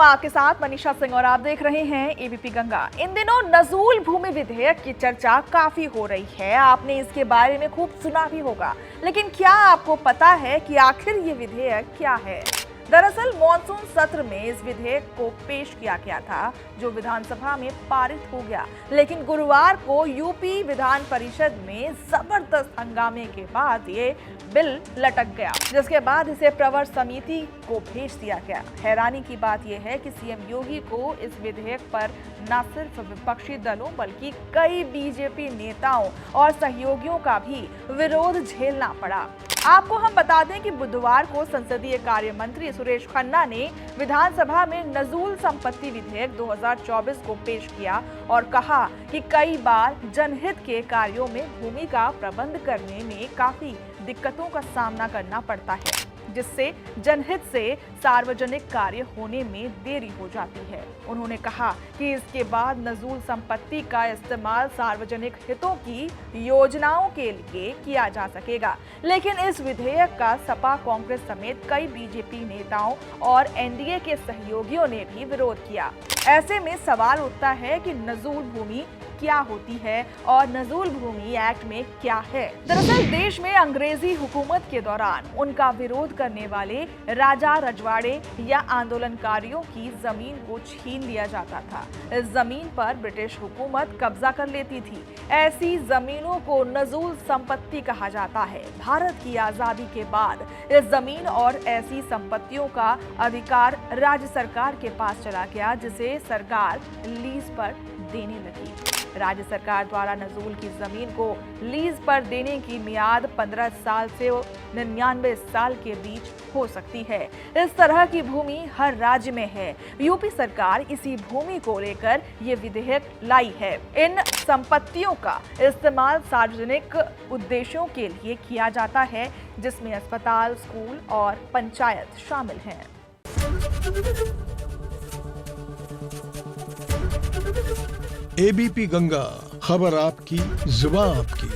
हूं आपके साथ मनीषा सिंह और आप देख रहे हैं एबीपी गंगा। इन दिनों नजूल भूमि विधेयक की चर्चा काफी हो रही है। आपने इसके बारे में खूब सुना भी होगा, लेकिन क्या आपको पता है कि आखिर ये विधेयक क्या है? दरअसल मॉनसून सत्र में इस विधेयक को पेश किया गया था, जो विधानसभा में पारित हो गया, लेकिन गुरुवार को यूपी विधान परिषद में जबरदस्त हंगामे के बाद ये बिल लटक गया, जिसके बाद इसे प्रवर समिति को भेज दिया गया। हैरानी की बात यह है कि सीएम योगी को इस विधेयक पर न सिर्फ विपक्षी दलों बल्कि कई बीजेपी नेताओं और सहयोगियों का भी विरोध झेलना पड़ा। आपको हम बता दें कि बुधवार को संसदीय कार्य मंत्री सुरेश खन्ना ने विधानसभा में नजूल संपत्ति विधेयक 2024 को पेश किया और कहा कि कई बार जनहित के कार्यों में भूमि का प्रबंध करने में काफी दिक्कतों का सामना करना पड़ता है, जिससे जनहित से सार्वजनिक कार्य होने में देरी हो जाती है। उन्होंने कहा कि इसके बाद नजूल संपत्ति का इस्तेमाल सार्वजनिक हितों की योजनाओं के लिए किया जा सकेगा, लेकिन इस विधेयक का सपा, कांग्रेस समेत कई बीजेपी नेताओं और एनडीए के सहयोगियों ने भी विरोध किया। ऐसे में सवाल उठता है कि नजूल भूमि क्या होती है और नजूल भूमि एक्ट में क्या है। दरअसल देश में अंग्रेजी हुकूमत के दौरान उनका विरोध करने वाले राजा रजवाड़े या आंदोलनकारियों की जमीन को छीन लिया जाता था। इस जमीन पर ब्रिटिश हुकूमत कब्जा कर लेती थी। ऐसी जमीनों को नजूल संपत्ति कहा जाता है। भारत की आजादी के बाद इस जमीन और ऐसी संपत्तियों का अधिकार राज्य सरकार के पास चला गया, जिसे सरकार लीज पर देने लगी। राज्य सरकार द्वारा नजूल की जमीन को लीज पर देने की मियाद 15 साल से 99 साल के बीच हो सकती है। इस तरह की भूमि हर राज्य में है। यूपी सरकार इसी भूमि को लेकर ये विधेयक लाई है। इन संपत्तियों का इस्तेमाल सार्वजनिक उद्देश्यों के लिए किया जाता है, जिसमें अस्पताल, स्कूल और पंचायत शामिल हैं। एबीपी गंगा, खबर आपकी, जुबान आपकी।